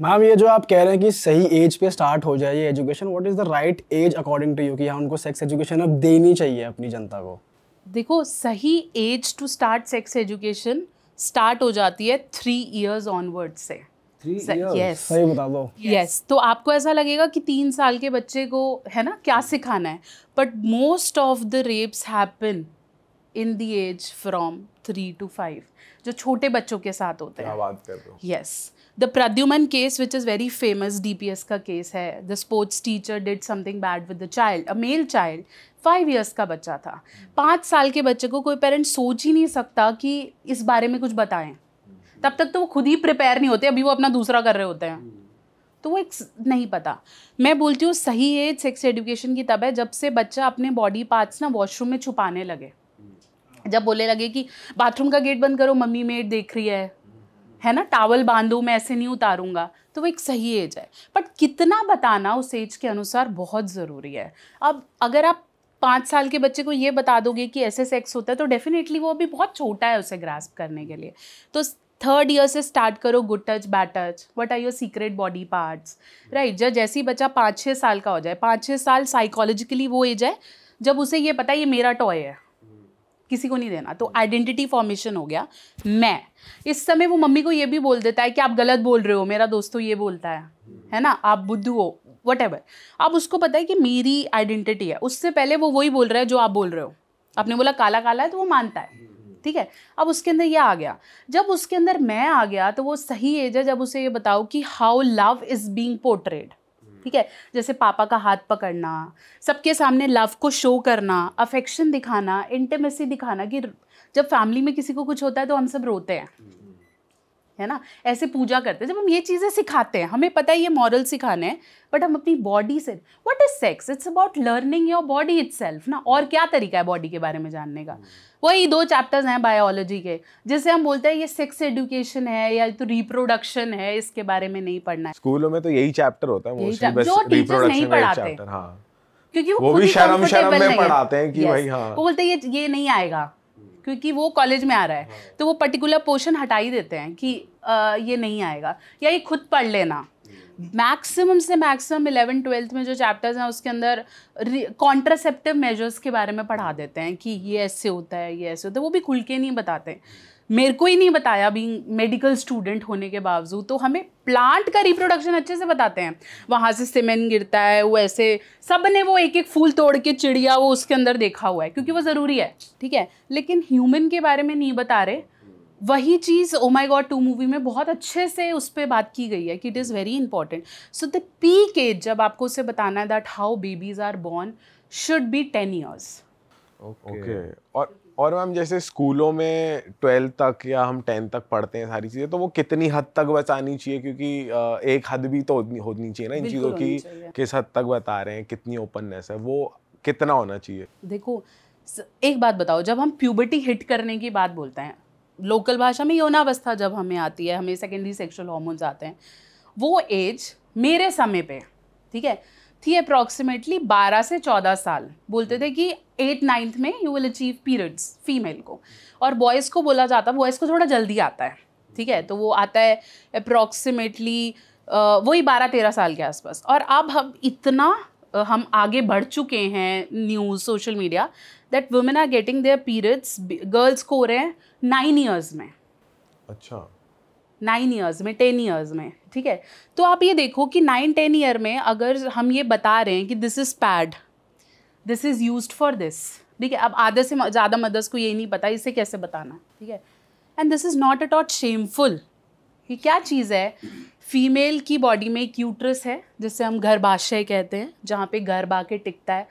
Ma'am ये जो आप कह रहे हैं कि सही एज पे स्टार्ट हो जाए ये education, what is the right age according to you कि हाँ उनको सेक्स एजुकेशन अब देनी चाहिए अपनी जनता को? देखो, सही age to start sex education start हो जाती है 3 years ऑनवर्ड से। 3 years? Yes. सही बता दो। यस तो आपको ऐसा लगेगा कि 3 साल के बच्चे को है ना क्या सिखाना है, but most of the rapes happen in the age from 3 to 5, जो छोटे बच्चों के साथ होते हैं। क्या बात कर रहे हो? Yes, the Pradyuman case which is very famous, DPS का केस है। The sports teacher did something bad with the child, a male child, 5 years का बच्चा था। 5 साल के बच्चे को कोई पेरेंट सोच ही नहीं सकता कि इस बारे में कुछ बताएं, तब तक तो वो खुद ही प्रिपेयर नहीं होते, अभी वो अपना दूसरा कर रहे होते हैं, तो वो एक नहीं पता। मैं बोलती हूँ सही एज सेक्स एजुकेशन की तब है जब से बच्चा अपने बॉडी पार्ट्स ना वॉशरूम में छुपाने लगे, जब बोलने लगे कि बाथरूम का गेट बंद करो, मम्मी मेड देख रही है ना, टावल बांधो, मैं ऐसे नहीं उतारूंगा, तो वो एक सही एज है। बट कितना बताना उस एज के अनुसार बहुत ज़रूरी है। अब अगर आप 5 साल के बच्चे को ये बता दोगे कि ऐसे सेक्स होता है, तो डेफिनेटली वो अभी बहुत छोटा है उसे ग्रास्प करने के लिए। तो 3rd year से स्टार्ट करो, good touch, bad touch, what are your secret body parts, right. जब जैसे ही बच्चा 5-6 साल का हो जाए, 5-6 साल साइकोलॉजिकली वो एज है जब उसे ये पता है ये मेरा टॉय है, किसी को नहीं देना, तो आइडेंटिटी फॉर्मेशन हो गया। मैं इस समय वो मम्मी को ये भी बोल देता है कि आप गलत बोल रहे हो, मेरा दोस्त तो ये बोलता है ना, आप बुद्धू हो, व्हाटएवर। अब उसको पता है कि मेरी आइडेंटिटी है, उससे पहले वो वही बोल रहा है जो आप बोल रहे हो। आपने बोला काला काला है तो वो मानता है, ठीक है। अब उसके अंदर ये आ गया, जब उसके अंदर मैं आ गया तो वो सही एज है जब उसे ये बताओ कि how love is being portrayed, ठीक है। जैसे पापा का हाथ पकड़ना, सबके सामने लव को शो करना, अफेक्शन दिखाना, इंटीमेसी दिखाना, कि जब फैमिली में किसी को कुछ होता है तो हम सब रोते हैं, है ना, ऐसे पूजा करते हैं। जब हम ये चीज़ें सिखाते हैं, हमें पता है ये मॉरल सिखाने हैं, बट हम अपनी बॉडी से, what is sex, it's about learning your body itself ना। और क्या तरीका है बॉडी के बारे में जानने का? वही 2 चैप्टर्स हैं बायोलॉजी के, जिससे हम बोलते हैं ये सेक्स एजुकेशन है या तो रिप्रोडक्शन है, इसके बारे में नहीं पढ़ना है। स्कूलों में तो यही चैप्टर होता है मोस्टली, बस जो टीचर्स नहीं पढ़ाते, हाँ, क्योंकि वो खुद भी ही शर्म comfortable में नहीं पढ़ाते है। हैं कि भाई हाँ, वो बोलते हैं ये नहीं आएगा क्योंकि वो कॉलेज में आ रहा है, तो वो पर्टिकुलर पोर्शन हटा ही देते हैं कि ये नहीं आएगा, या ये खुद पढ़ लेना। मैक्सिमम से मैक्सिमम 11th-12th में जो चैप्टर्स हैं उसके अंदर कॉन्ट्रासेप्टिव मेजर्स के बारे में पढ़ा देते हैं कि ये ऐसे होता है, ये ऐसे होता है, वो भी खुल के नहीं बताते। मेरे को ही नहीं बताया बीइंग मेडिकल स्टूडेंट होने के बावजूद, तो हमें प्लांट का रिप्रोडक्शन अच्छे से बताते हैं। वहाँ से सीमेन गिरता है, वो ऐसे सब ने वो एक एक फूल तोड़ के चिड़िया वो उसके अंदर देखा हुआ है क्योंकि वो ज़रूरी है, ठीक है, लेकिन ह्यूमन के बारे में नहीं बता रहे। वही चीज़ ओ माई गॉड 2 मूवी में बहुत अच्छे से उस पर बात की गई है कि it is very important. So the peak age जब आपको उसे बताना है that how babies are born should be 10 years। Okay. और मैम जैसे स्कूलों में 12th तक या हम 10th तक पढ़ते हैं सारी चीज़ें, तो वो कितनी हद तक बतानी चाहिए? क्योंकि एक हद भी तो होनी चाहिए ना इन चीज़ों की, किस हद तक बता रहे हैं, कितनी ओपननेस है, वो कितना होना चाहिए? देखो एक बात बताओ, जब हम प्यूबर्टी हिट करने की बात बोलते हैं, लोकल भाषा में यौनावस्था जब हमें आती है, हमें सेकेंडरी सेक्सुअल हार्मोन्स आते हैं, वो एज मेरे समय पे, ठीक है, थी अप्रॉक्सीमेटली 12 से 14 साल। बोलते थे कि 8th-9th में you will achieve periods female को, और बॉयज़ को बोला जाता, बॉयज़ को थोड़ा जल्दी आता है, ठीक है, तो वो आता है अप्रॉक्सीमेटली वही 12-13 साल के आसपास। और अब हम इतना हम आगे बढ़ चुके हैं, news, social media, that women are getting their periods, girls को हो रहे हैं 9 years में। अच्छा, 9 years में, 10 years में, ठीक है। तो आप ये देखो कि 9-10 year में अगर हम ये बता रहे हैं कि this is pad, this is used for this, ठीक है। अब आधे से ज़्यादा मदर्स को यही नहीं पता इसे कैसे बताना, ठीक है। And this is not at all shameful. ये क्या चीज़ है? फीमेल की बॉडी में एक यूट्रस है जिसे हम गर्भाशय कहते हैं, जहाँ पे गर्भ आके टिकता है।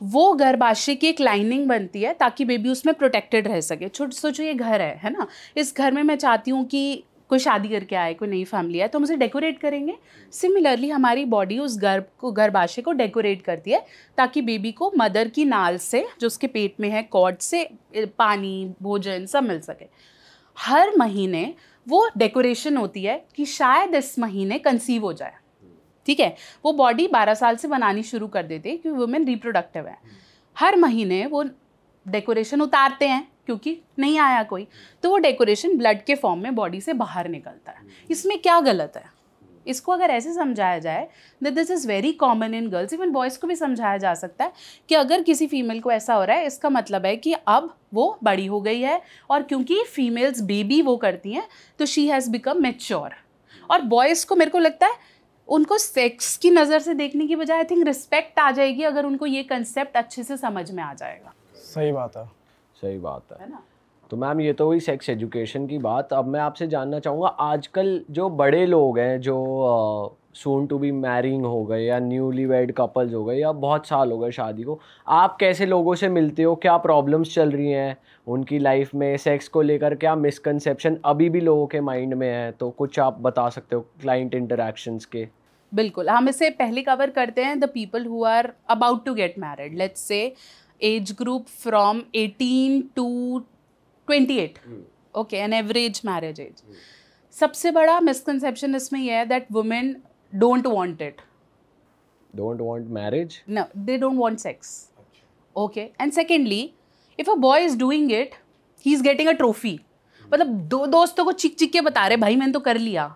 वो गर्भाशय की एक लाइनिंग बनती है ताकि बेबी उसमें प्रोटेक्टेड रह सके। सोचो ये घर है ना, इस घर में मैं चाहती हूँ कि कोई शादी करके आए, कोई नई फैमिली आए, तो हम उसे डेकोरेट करेंगे। सिमिलरली हमारी बॉडी उस गर्भाशय को डेकोरेट करती है ताकि बेबी को मदर की नाल से, जो उसके पेट में है, कॉर्ड से पानी, भोजन सब मिल सके। हर महीने वो डेकोरेशन होती है कि शायद इस महीने कंसीव हो जाए, ठीक है। वो बॉडी 12 साल से बनानी शुरू कर देते हैं क्योंकि वुमेन रिप्रोडक्टिव है। हर महीने वो डेकोरेशन उतारते हैं क्योंकि नहीं आया कोई, तो वो डेकोरेशन ब्लड के फॉर्म में बॉडी से बाहर निकलता है। इसमें क्या गलत है? इसको अगर ऐसे समझाया जाए that this is very common in girls, even boys को भी समझाया जा सकता है कि अगर किसी फीमेल को ऐसा हो रहा है इसका मतलब है कि अब वो बड़ी हो गई है, और क्योंकि फीमेल्स बेबी वो करती हैं तो शी हैज़ बिकम मैच्योर। और बॉयज़ को मेरे को लगता है उनको सेक्स की नज़र से देखने की बजाय आई थिंक रिस्पेक्ट आ जाएगी अगर उनको ये कंसेप्ट अच्छे से समझ में आ जाएगा। सही बात है, सही बात है ना। तो मैम ये तो हुई सेक्स एजुकेशन की बात। अब मैं आपसे जानना चाहूँगा, आजकल जो बड़े लोग हैं जो सून टू बी मैरिंग हो गए या न्यूली वेड कपल्स हो गए या बहुत साल हो गए शादी को, आप कैसे लोगों से मिलते हो, क्या प्रॉब्लम्स चल रही हैं उनकी लाइफ में, सेक्स को लेकर क्या मिसकंसेप्शन अभी भी लोगों के माइंड में है, तो कुछ आप बता सकते हो क्लाइंट इंटरैक्शंस के? बिल्कुल, हम इसे पहले कवर करते हैं the people who are about to get married, let's say age group from 18 to 28, okay, an average marriage age. सबसे बड़ा मिसकंसेप्शन इसमें यह है that women don't want it, don't want marriage, no, they don't want sex, okay, and secondly if a boy is doing it he is getting a trophy, मतलब दो दोस्तों को चिक चिक के बता रहे भाई मैंने तो कर लिया,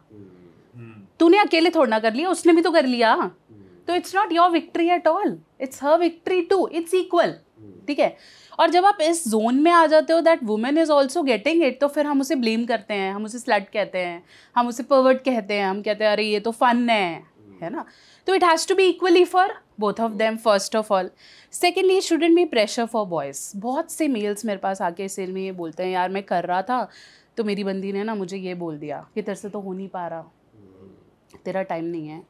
तूने अकेले थोड़ा ना कर लिया, उसने भी तो कर लिया, तो it's not your victory at all, it's her victory too, it's equal, ठीक है। और जब आप इस जोन में आ जाते हो that women is also getting it, तो फिर हम उसे ब्लेम करते हैं, हम उसे स्लट कहते हैं, हम उसे परवर्ट कहते हैं, हम कहते हैं अरे ये तो फन है ना। तो it has to be equally for both of them first of all. Secondly shouldn't be pressure for boys. बहुत से मेल्स मेरे पास आके इस में ये बोलते हैं यार मैं कर रहा था तो मेरी बंदी ने ना मुझे ये बोल दिया कि तेरे से तो हो नहीं पा रहा, तेरा टाइम नहीं है।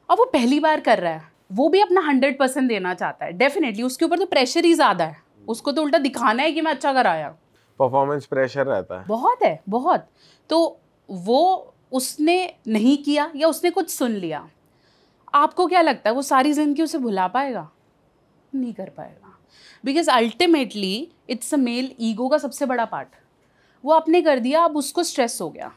अब वो पहली बार कर रहा है, वो भी अपना 100% देना चाहता है, डेफिनेटली उसके ऊपर तो प्रेशर ही ज़्यादा है, उसको तो उल्टा दिखाना है कि मैं अच्छा कराया, परफॉर्मेंस प्रेशर रहता है, बहुत है बहुत। तो वो उसने नहीं किया या उसने कुछ सुन लिया, आपको क्या लगता है वो सारी जिंदगी उसे भुला पाएगा? नहीं कर पाएगा, because ultimately it's a male ego का सबसे बड़ा पार्ट। वो आपने कर दिया, अब उसको स्ट्रेस हो गया,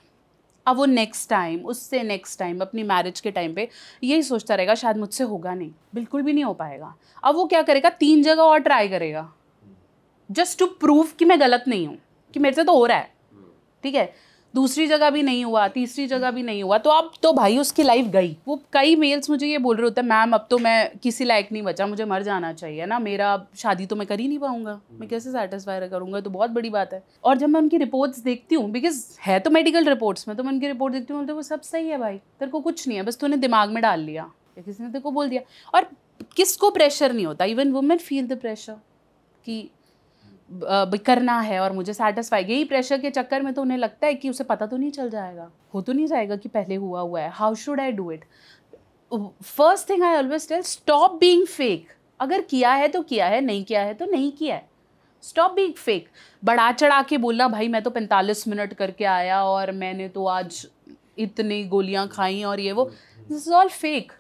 अब वो नेक्स्ट टाइम, उससे नेक्स्ट टाइम, अपनी मैरिज के टाइम पे यही सोचता रहेगा शायद मुझसे होगा नहीं, बिल्कुल भी नहीं हो पाएगा। अब वो क्या करेगा, 3 जगह और ट्राई करेगा जस्ट टू प्रूव कि मैं गलत नहीं हूँ, कि मेरे से तो हो रहा है, ठीक है। दूसरी जगह भी नहीं हुआ, तीसरी जगह भी नहीं हुआ, तो अब तो भाई उसकी लाइफ गई। वो कई मेल्स मुझे ये बोल रहे होते हैं मैम अब तो मैं किसी लायक नहीं बचा, मुझे मर जाना चाहिए ना, मेरा शादी तो मैं कर ही नहीं पाऊंगा, मैं कैसे सेटिस्फाई करूंगा, तो बहुत बड़ी बात है। और जब मैं उनकी रिपोर्ट्स देखती हूँ, बिकॉज है तो मेडिकल रिपोर्ट्स में, तो मैं उनकी रिपोर्ट देखती हूँ तो वो सब सही है भाई, तेरे को कुछ नहीं है, बस तूने दिमाग में डाल लिया या किसी ने तेरे को बोल दिया। और किसको प्रेशर नहीं होता, even women feel the pressure कि करना है और मुझे सेटिस्फाई, यही प्रेशर के चक्कर में तो उन्हें लगता है कि उसे पता तो नहीं चल जाएगा, हो तो नहीं जाएगा कि पहले हुआ है, how should I do it. First thing I always tell, stop being fake. अगर किया है तो किया है, नहीं किया है तो नहीं किया है, स्टॉप बीइंग फेक। बढ़ा चढ़ा के बोलना भाई मैं तो 45 मिनट करके आया और मैंने तो आज इतनी गोलियां खाई और ये वो, दिस इज ऑल फेक।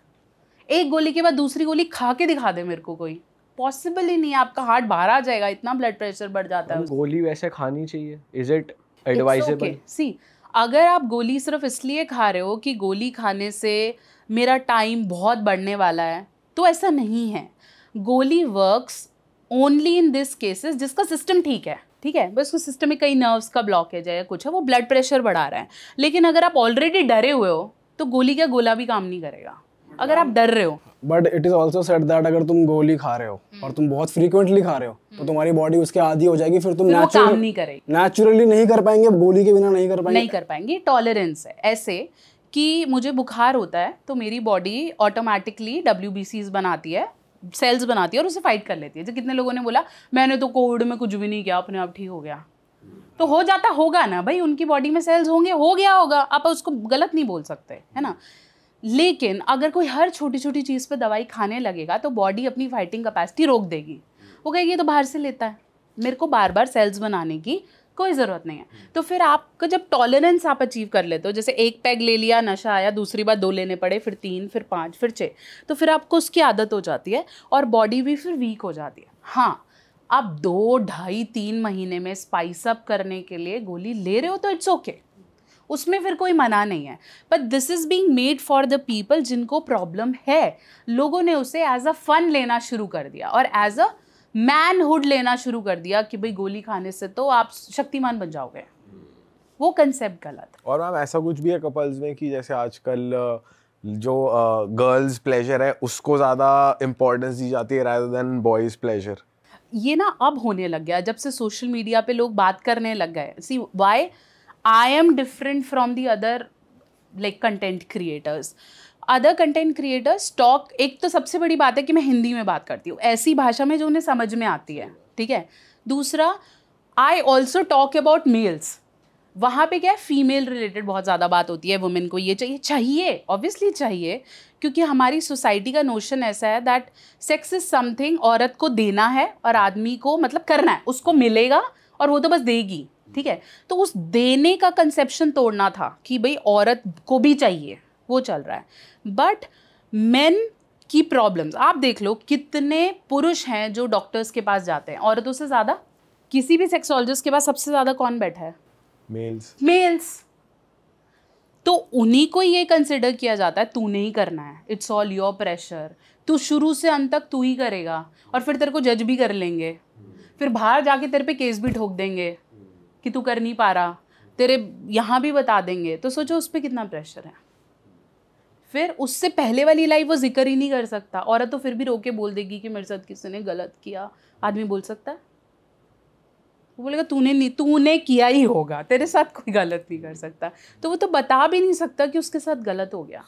एक गोली के बाद दूसरी गोली खा के दिखा दे मेरे को, कोई पॉसिबल ही नहीं है, आपका हार्ट बाहर आ जाएगा, इतना ब्लड प्रेशर बढ़ जाता है। गोली वैसे खानी चाहिए, इज इट एडवाइजेबल? सी, अगर आप गोली सिर्फ इसलिए खा रहे हो कि गोली खाने से मेरा टाइम बहुत बढ़ने वाला है, तो ऐसा नहीं है। गोली works only in this cases जिसका सिस्टम ठीक है, ठीक है, बस उस सिस्टम में कई नर्व्स का ब्लॉकेज है या कुछ है, वो ब्लड प्रेशर बढ़ा रहा है। लेकिन अगर आप ऑलरेडी डरे हुए हो तो गोली का गोला भी काम नहीं करेगा, अगर आप डर रहे हो। But it is also said that अगर तुम गोली खा रहे हो और तुम बहुत फ्रीक्वेंटली खा रहे हो तो तुम्हारी बॉडी उसके आदी हो जाएगी, फिर तुम नेचुरली नहीं कर पाएंगे, गोली के बिना नहीं कर पाएंगे। टॉलरेंस है ऐसे कि मुझे बुखार होता है तो मेरी बॉडी ऑटोमेटिकली WBCs बनाती है, सेल्स बनाती है और उसे फाइट कर लेती है। जो कितने लोगों ने बोला मैंने तो कोविड में कुछ भी नहीं किया, अपने आप ठीक हो गया, तो हो जाता होगा ना भाई, उनकी बॉडी में सेल्स होंगे, हो गया होगा, आप उसको गलत नहीं बोल सकते, है ना। लेकिन अगर कोई हर छोटी छोटी चीज़ पे दवाई खाने लगेगा तो बॉडी अपनी फाइटिंग कैपेसिटी रोक देगी, वो कहेगी तो बाहर से लेता है, मेरे को बार बार सेल्स बनाने की कोई ज़रूरत नहीं है। तो फिर आपका जब टॉलरेंस आप अचीव कर लेते हो, जैसे एक पैग ले लिया, नशा आया, दूसरी बार 2 लेने पड़े, फिर 3, फिर 5, फिर 6, तो फिर आपको उसकी आदत हो जाती है और बॉडी भी फिर वीक हो जाती है। हाँ, आप 2, 2.5, 3 महीने में स्पाइस अप करने के लिए गोली ले रहे हो तो इट्स ओके, उसमें फिर कोई मना नहीं है। But this is being made for the people जिनको प्रॉब्लम है। लोगों ने उसे एज अ फन लेना शुरू कर दिया और एज अ मैनहुड लेना शुरू कर दिया कि भाई गोली खाने से तो आप शक्तिमान बन जाओगे, वो कंसेप्ट गलत है। और मैम ऐसा कुछ भी है कपल्स में कि जैसे आजकल जो गर्ल्स प्लेजर है उसको ज़्यादा इम्पोर्टेंस दी जाती है rather than बॉयज़ प्लेजर? ये ना अब होने लग गया जब से सोशल मीडिया पे लोग बात करने लग गए। See why I am different from the other like content creators. Other content creators talk, एक तो सबसे बड़ी बात है कि मैं हिंदी में बात करती हूँ, ऐसी भाषा में जो उन्हें समझ में आती है, ठीक है। दूसरा, I also talk about males. वहाँ पे क्या है, फीमेल रिलेटेड बहुत ज़्यादा बात होती है, वुमेन को ये चाहिए ऑब्वियसली चाहिए, क्योंकि हमारी सोसाइटी का नोशन ऐसा है दैट सेक्स इज समथिंग औरत को देना है और आदमी को मतलब करना है, उसको मिलेगा और वो तो बस देगी, ठीक है। तो उस देने का कंसेप्शन तोड़ना था कि भाई औरत को भी चाहिए, वो चल रहा है। बट मेन की प्रॉब्लम्स आप देख लो, कितने पुरुष हैं जो डॉक्टर्स के पास जाते हैं औरतों से ज़्यादा। किसी भी सेक्सोलॉजिस्ट के पास सबसे ज़्यादा कौन बैठा है? मेल्स। तो उन्हीं को ये कंसिडर किया जाता है तूने ही करना है, इट्स ऑल योर प्रेशर, तू शुरू से अंत तक तू ही करेगा, और फिर तेरे को जज भी कर लेंगे, फिर बाहर जाके तेरे पे केस भी ठोक देंगे कि तू कर नहीं पा रहा, तेरे यहाँ भी बता देंगे। तो सोचो उस पर कितना प्रेशर है। फिर उससे पहले वाली लाइफ वो जिक्र ही नहीं कर सकता। औरत तो फिर भी रोके बोल देगी कि मेरे साथ किसी ने गलत किया। आदमी बोल सकता है? वो बोलेगा तूने किया ही होगा, तेरे साथ कोई गलत नहीं कर सकता। तो वो तो बता भी नहीं सकता कि उसके साथ गलत हो गया।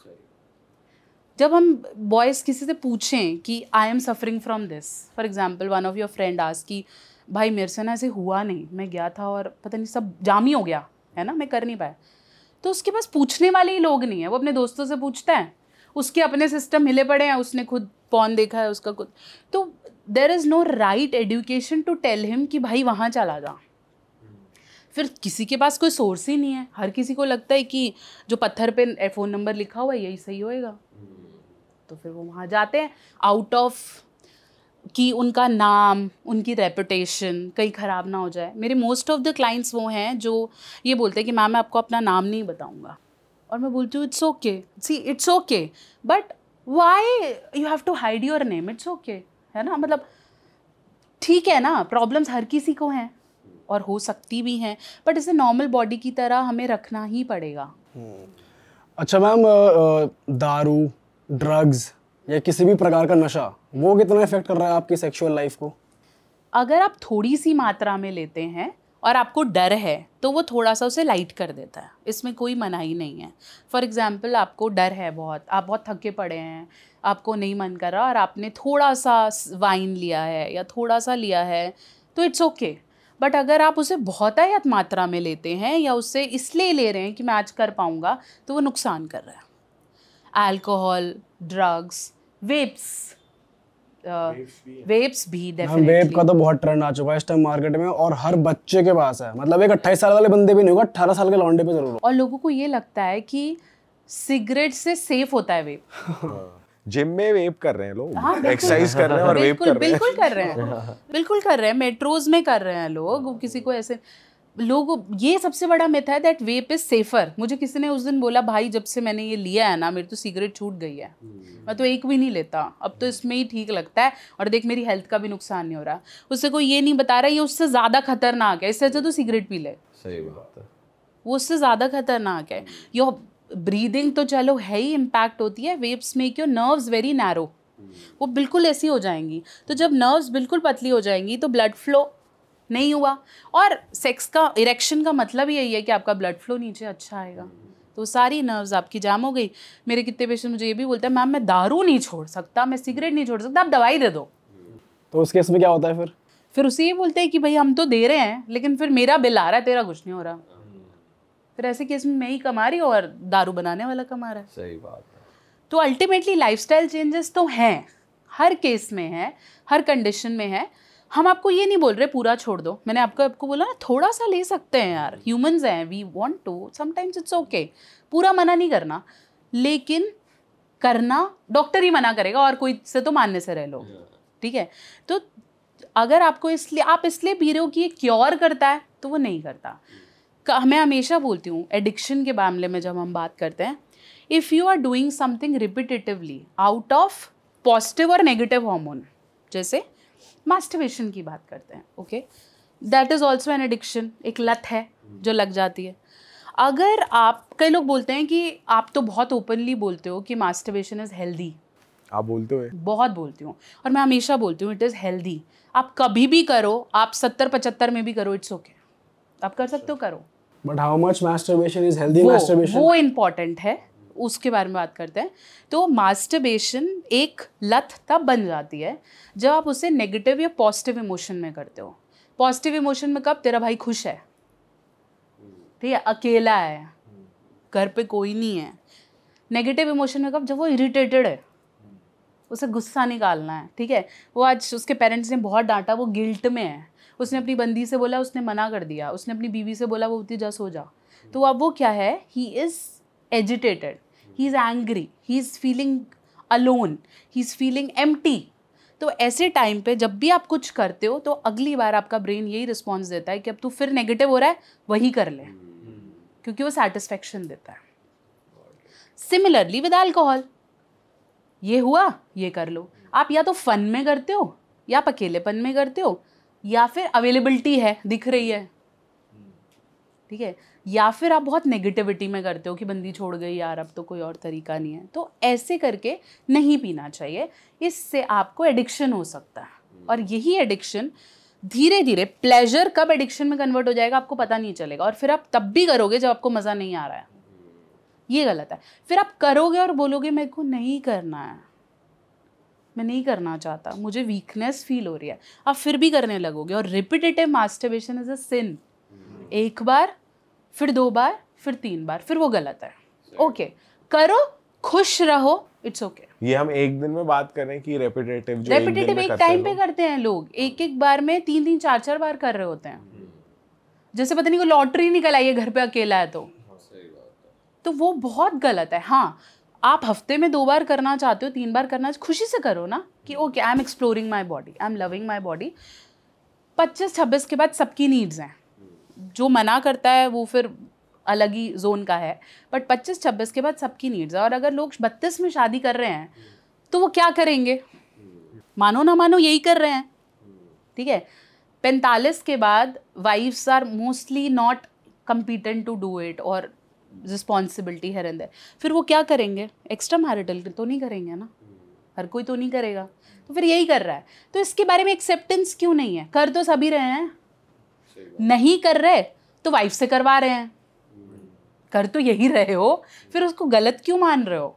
जब हम बॉयज़ किसी से पूछें कि I am suffering from this, for example one of your friend ask कि भाई मेरे से ना ऐसे हुआ नहीं, मैं गया था और पता नहीं सब जाम ही हो गया है ना, मैं कर नहीं पाया। तो उसके पास पूछने वाले ही लोग नहीं है, वो अपने दोस्तों से पूछता है, उसके अपने सिस्टम हिले पड़े हैं, उसने खुद पॉर्न देखा है उसका खुद। तो there is no right education to tell him कि भाई वहाँ चला जा। फिर किसी के पास कोई सोर्स ही नहीं है, हर किसी को लगता है कि जो पत्थर पे फ़ोन नंबर लिखा हुआ है यही सही होएगा, तो फिर वो वहाँ जाते हैं आउट ऑफ कि उनका नाम, उनकी रेपुटेशन कहीं ख़राब ना हो जाए। मेरे मोस्ट ऑफ द क्लाइंट्स वो हैं जो ये बोलते हैं कि मैम मैं आपको अपना नाम नहीं बताऊँगा, और मैं बोलती हूँ it's okay, see it's okay, but why you have to hide your name? It's okay, है ना, मतलब ठीक है ना, प्रॉब्लम्स हर किसी को हैं और हो सकती भी हैं, बट इसे नॉर्मल बॉडी की तरह हमें रखना ही पड़ेगा। अच्छा मैम, दारू, ड्रग्स या किसी भी प्रकार का नशा, वो कितना इफेक्ट कर रहा है आपकी सेक्सुअल लाइफ को? अगर आप थोड़ी सी मात्रा में लेते हैं और आपको डर है तो वो थोड़ा सा उसे लाइट कर देता है, इसमें कोई मनाही नहीं है। फॉर एग्जाम्पल आपको डर है बहुत, आप बहुत थके पड़े हैं, आपको नहीं मन कर रहा और आपने थोड़ा सा वाइन लिया है या थोड़ा सा लिया है तो इट्स ओके। बट अगर आप उसे बहुतायत मात्रा में लेते हैं या उससे इसलिए ले रहे हैं कि मैं आज कर पाऊँगा, तो वो नुकसान कर रहा है। अल्कोहल, ड्रग्स, वेप्स भी डेफिनेटली। वेप का तो बहुत ट्रेंड आ चुका है इस टाइम मार्केट में, और हर बच्चे के पास है, मतलब एक 28 साल वाले बंदे भी नहीं होगा, 18 साल के लौंडे पे जरूर। और लोगों को ये लगता है कि सिगरेट से सेफ होता है वेप। जिम में वेप कर रहे हैं लोग, एक्सरसाइज कर रहे हैं और वेप कर रहे हैं। बिल्कुल कर रहे हैं, बिल्कुल कर रहे हैं, मेट्रोज में कर रहे हैं लोग। किसी को ऐसे लोग, ये सबसे बड़ा मिथ है दैट वेप इज सेफर। मुझे किसी ने उस दिन बोला भाई जब से मैंने ये लिया है ना मेरी तो सिगरेट छूट गई है, मैं तो एक भी नहीं लेता, अब तो इसमें ही ठीक लगता है और देख मेरी हेल्थ का भी नुकसान नहीं हो रहा। उससे कोई ये नहीं बता रहा ये उससे ज़्यादा खतरनाक है, इससे अच्छा तो सिगरेट पी ले। सही बात है, वो उससे ज़्यादा खतरनाक है। योर ब्रीदिंग तो चलो है ही इम्पैक्ट होती है, vapes make your nerves very narrow, वो बिल्कुल ऐसी हो जाएंगी। तो जब नर्व्स बिल्कुल पतली हो जाएंगी तो ब्लड फ्लो नहीं हुआ, और सेक्स का इरेक्शन का मतलब यही है कि आपका ब्लड फ्लो नीचे अच्छा आएगा, तो सारी नर्व्स आपकी जाम हो गई। मेरे कितने पेशेंट मुझे ये भी बोलते हैं मैम मैं दारू नहीं छोड़ सकता, मैं सिगरेट नहीं छोड़ सकता, आप दवाई दे दो। तो उस केस में क्या होता है फिर उसे ये बोलते हैं कि भाई हम तो दे रहे हैं लेकिन फिर मेरा बिल आ रहा है, तेरा कुछ नहीं हो रहा। फिर ऐसे केस में मैं ही कमा रही हूँ और दारू बनाने वाला कमा रहा है। सही बात है। तो अल्टीमेटली लाइफस्टाइल चेंजेस तो हैं, हर केस में है, हर कंडीशन में है। हम आपको ये नहीं बोल रहे पूरा छोड़ दो, मैंने आपको बोला ना थोड़ा सा ले सकते हैं यार, ह्यूमंस हैं, we want to, sometimes it's okay, पूरा मना नहीं करना, लेकिन करना डॉक्टर ही मना करेगा और कोई से तो मानने से रह लो, ठीक है। तो अगर आपको आप इसलिए पी रहे हो कि ये क्योर करता है तो वो नहीं करता। मैं हमेशा बोलती हूँ एडिक्शन के मामले में जब हम बात करते हैं, if you are doing something repetitively out of positive और नेगेटिव हार्मोन, जैसे मास्टरबेशन की बात करते हैं, okay, that is also an addiction, एक लत है, जो लग जाती है। अगर आप, कई लोग बोलते हैं कि आप तो बहुत ओपनली बोलते हो कि मास्टरबेशन इज़ हेल्दी। आप बोलते हो? बहुत बोलती हूँ, और मैं हमेशा बोलती हूँ इट इज़ हेल्दी। आप कभी भी करो, आप 70-75 में भी करो, इट्स ओके, आप कर सकते हो, करो। But how much masturbation is healthy masturbation, वो इम्पॉर्टेंट है, उसके बारे में बात करते हैं। तो मास्टरबेशन एक लत तब बन जाती है जब आप उसे नेगेटिव या पॉजिटिव इमोशन में करते हो। पॉजिटिव इमोशन में कब? तेरा भाई खुश है, ठीक है, अकेला है, घर पे कोई नहीं है। नेगेटिव इमोशन में कब? जब वो इरिटेटेड है, उसे गुस्सा निकालना है, ठीक है, वो आज उसके पेरेंट्स ने बहुत डांटा, वो गिल्ट में है, उसने अपनी बंदी से बोला, उसने मना कर दिया, उसने अपनी बीवी से बोला वो उतनी जा सो जा, तो अब वो क्या है? He is agitated, he is angry, he is feeling alone, he is feeling empty. तो ऐसे टाइम पे जब भी आप कुछ करते हो तो अगली बार आपका ब्रेन यही रिस्पॉन्स देता है कि अब तू फिर नेगेटिव हो रहा है, वही कर ले, क्योंकि वो सेटिस्फेक्शन देता है। सिमिलरली विद अल्कोहल, ये हुआ, ये कर लो। आप या तो फन में करते हो, या आप अकेलेपन में करते हो, या फिर अवेलेबिलिटी है, दिख रही है, ठीक है, या फिर आप बहुत नेगेटिविटी में करते हो कि बंदी छोड़ गई यार, अब तो कोई और तरीका नहीं है। तो ऐसे करके नहीं पीना चाहिए, इससे आपको एडिक्शन हो सकता है। और यही एडिक्शन धीरे धीरे, प्लेजर कब एडिक्शन में कन्वर्ट हो जाएगा आपको पता नहीं चलेगा, और फिर आप तब भी करोगे जब आपको मज़ा नहीं आ रहा है। ये गलत है। फिर आप करोगे और बोलोगे मेरे को नहीं करना है, मैं नहीं करना चाहता, मुझे वीकनेस फील हो रही है, आप फिर भी करने लगोगे। और रिपीटेटिव मास्टरबेशन इज अ सिन। एक बार, फिर 2 बार, फिर 3 बार, फिर वो गलत है। ओके, करो, खुश रहो, इट्स ओके। ये हम एक दिन में बात कर रहे हैं कि रेपिटेटिव जो रेपिटेटिव एक टाइम पे करते हैं लोग, एक बार में 3-3, 4-4 बार कर रहे होते हैं, जैसे पता नहीं कोई लॉटरी निकल आई है घर पे अकेला है तो वो बहुत गलत है। हाँ, आप हफ्ते में 2 बार करना चाहते हो, 3 बार करना, खुशी से करो ना, कि okay I am exploring my body, I am loving my body. 25-26 के बाद सबकी नीड्स हैं, जो मना करता है वो फिर अलग ही जोन का है, बट 25-26 के बाद सबकी नीड्स है। और अगर लोग 32 में शादी कर रहे हैं तो वो क्या करेंगे? मानो ना मानो यही कर रहे हैं, ठीक है। 45 के बाद wives are mostly not competent to do it, और रिस्पॉन्सिबिलिटी है रहते, फिर वो क्या करेंगे? एक्स्ट्रा मैरिटल तो नहीं करेंगे ना, हर कोई तो नहीं करेगा, तो फिर यही कर रहा है। तो इसके बारे में एक्सेप्टेंस क्यों नहीं है? कर तो सभी रहे हैं, नहीं कर रहे तो वाइफ से करवा रहे हैं, कर तो यही रहे हो, फिर उसको गलत क्यों मान रहे हो?